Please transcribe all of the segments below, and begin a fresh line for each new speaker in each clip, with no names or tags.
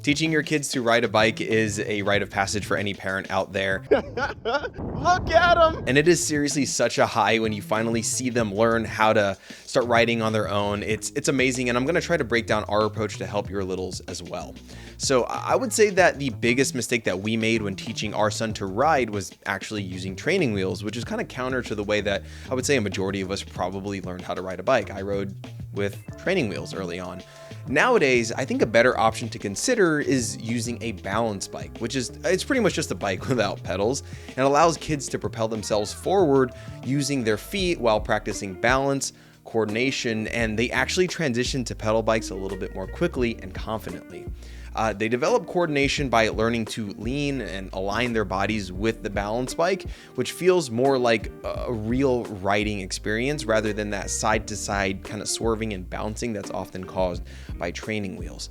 Teaching your kids to ride a bike is a rite of passage for any parent out there.
Look at them!
And it is seriously such a high when you finally see them learn how to start riding on their own. It's amazing, and I'm going to try to break down our approach to help your littles as well. So I would say that the biggest mistake that we made when teaching our son to ride was actually using training wheels, which is kind of counter to the way that I would say a majority of us probably learned how to ride a bike. I rode with training wheels early on. Nowadays, I think a better option to consider is using a balance bike, it's pretty much just a bike without pedals, and allows kids to propel themselves forward using their feet while practicing balance, coordination, and they actually transition to pedal bikes a little bit more quickly and confidently. They develop coordination by learning to lean and align their bodies with the balance bike, which feels more like a real riding experience rather than that side-to-side kind of swerving and bouncing that's often caused by training wheels.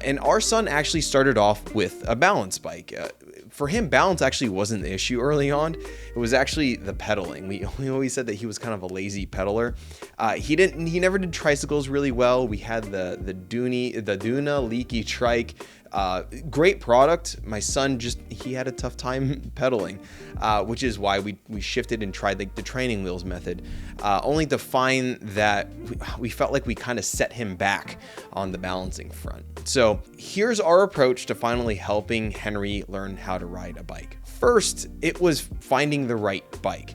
And our son actually started off with a balance bike. For him, balance actually wasn't the issue early on. It was actually the pedaling. We always said that he was kind of a lazy pedaler. He never did tricycles really well. We had the Duna leaky trike. Great product. My son he had a tough time pedaling, which is why we shifted and tried the training wheels method, only to find that we felt like we kind of set him back on the balancing front. So here's our approach to finally helping Henry learn how to ride a bike. First, it was finding the right bike.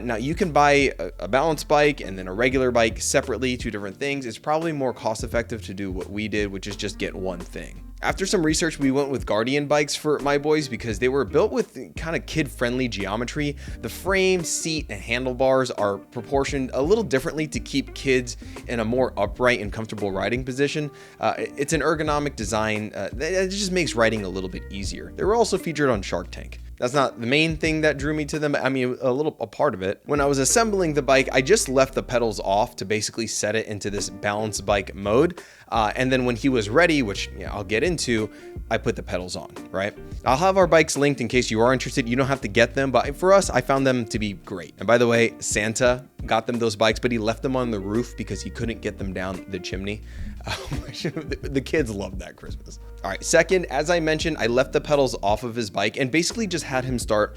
Now you can buy a balance bike and then a regular bike separately, two different things. It's probably more cost effective to do what we did, which is just get one thing. After some research, we went with Guardian bikes for my boys because they were built with kind of kid-friendly geometry. The frame, seat, and handlebars are proportioned a little differently to keep kids in a more upright and comfortable riding position. It's an ergonomic design that just makes riding a little bit easier. They were also featured on Shark Tank. That's not the main thing that drew me to them. I mean, a part of it. When I was assembling the bike, I just left the pedals off to basically set it into this balance bike mode. And then when he was ready, which I'll get into, I put the pedals on, right? I'll have our bikes linked in case you are interested. You don't have to get them, but for us, I found them to be great. And by the way, Santa got them those bikes, but he left them on the roof because he couldn't get them down the chimney. The kids loved that Christmas. All right, second, as I mentioned, I left the pedals off of his bike and basically just had him start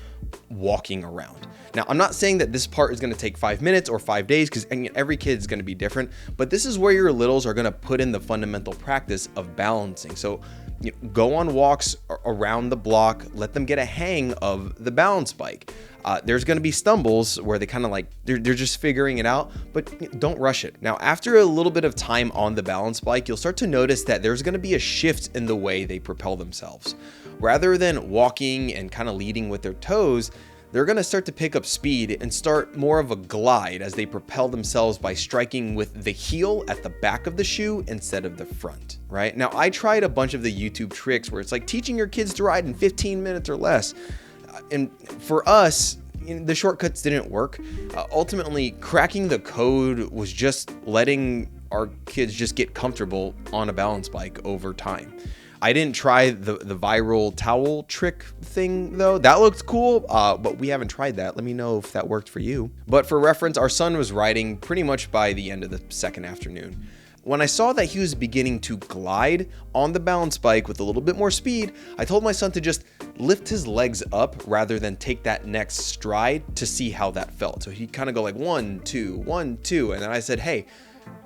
walking around. Now, I'm not saying that this part is going to take 5 minutes or 5 days because every kid is going to be different, but this is where your littles are going to put in the fundamental practice of balancing. So go on walks around the block, let them get a hang of the balance bike. There's going to be stumbles where they kind of they're just figuring it out, but don't rush it. Now, after a little bit of time on the balance bike, you'll start to notice that there's going to be a shift in the way they propel themselves. Rather than walking and kind of leading with their toes, they're going to start to pick up speed and start more of a glide as they propel themselves by striking with the heel at the back of the shoe instead of the front, right? Now, I tried a bunch of the YouTube tricks where it's like teaching your kids to ride in 15 minutes or less. And for us, the shortcuts didn't work. Ultimately, cracking the code was just letting our kids just get comfortable on a balance bike over time. I didn't try the viral towel trick thing though. That looked cool, but we haven't tried that. Let me know if that worked for you. But for reference, our son was riding pretty much by the end of the second afternoon. When I saw that he was beginning to glide on the balance bike with a little bit more speed, I told my son to just lift his legs up rather than take that next stride to see how that felt. So he'd kind of go like 1, 2, 1, 2. And then I said, hey,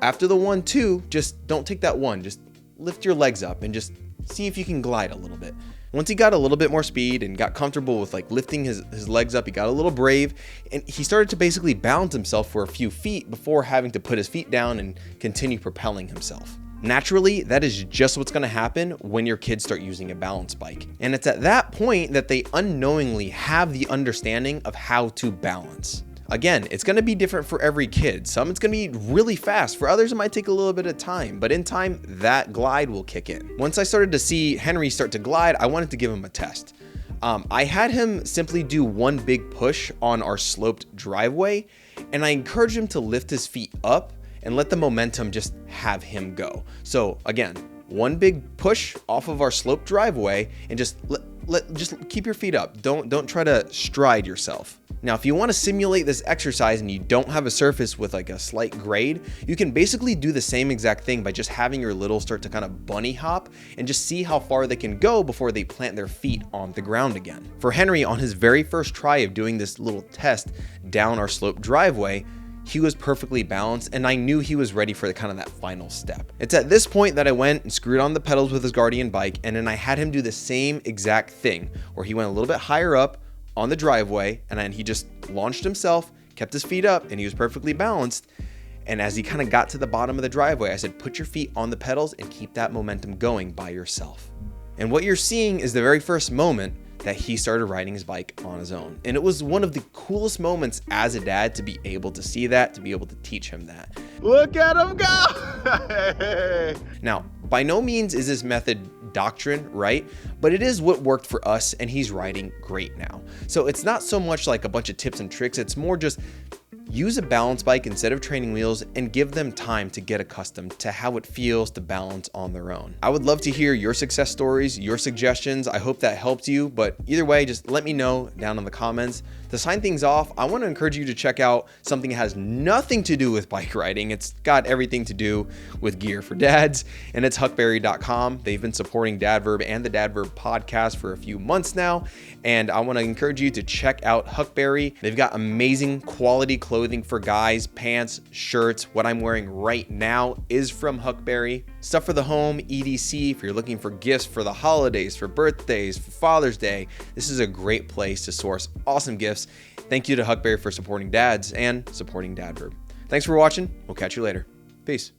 after the 1, 2, just don't take that 1. Just lift your legs up and just see if you can glide a little bit. Once he got a little bit more speed and got comfortable with lifting his legs up, he got a little brave and he started to basically balance himself for a few feet before having to put his feet down and continue propelling himself. Naturally, that is just what's going to happen when your kids start using a balance bike. And it's at that point that they unknowingly have the understanding of how to balance. Again, it's going to be different for every kid. Some it's going to be really fast. For others, it might take a little bit of time, but in time, that glide will kick in. Once I started to see Henry start to glide, I wanted to give him a test. I had him simply do one big push on our sloped driveway, and I encouraged him to lift his feet up and let the momentum just have him go. So again, one big push off of our sloped driveway and just keep your feet up. Don't try to stride yourself. Now, if you want to simulate this exercise and you don't have a surface with like a slight grade, you can basically do the same exact thing by just having your littles start to kind of bunny hop and just see how far they can go before they plant their feet on the ground again. For Henry, on his very first try of doing this little test down our sloped driveway, he was perfectly balanced, and I knew he was ready for that final step. It's at this point that I went and screwed on the pedals with his Guardian bike, and then I had him do the same exact thing, where he went a little bit higher up on the driveway, and then he just launched himself, kept his feet up, and he was perfectly balanced. And as he kind of got to the bottom of the driveway, I said, put your feet on the pedals and keep that momentum going by yourself. And what you're seeing is the very first moment that he started riding his bike on his own. And it was one of the coolest moments as a dad to be able to see that, to be able to teach him that.
Look at him go!
Now, by no means is this method doctrine, right? But it is what worked for us, and he's riding great now. So it's not so much like a bunch of tips and tricks, it's more just use a balance bike instead of training wheels and give them time to get accustomed to how it feels to balance on their own. I would love to hear your success stories, your suggestions. I hope that helped you, but either way, just let me know down in the comments. To sign things off, I want to encourage you to check out something that has nothing to do with bike riding. It's got everything to do with gear for dads, and it's huckberry.com. They've been supporting Dad Verb and the Dad Verb podcast for a few months now, and I want to encourage you to check out Huckberry. They've got amazing quality clothing for guys, pants, shirts. What I'm wearing right now is from Huckberry. Stuff for the home, EDC, if you're looking for gifts for the holidays, for birthdays, for Father's Day. This is a great place to source awesome gifts. Thank you to Huckberry for supporting dads and supporting Dad Verb. Thanks for watching. We'll catch you later. Peace.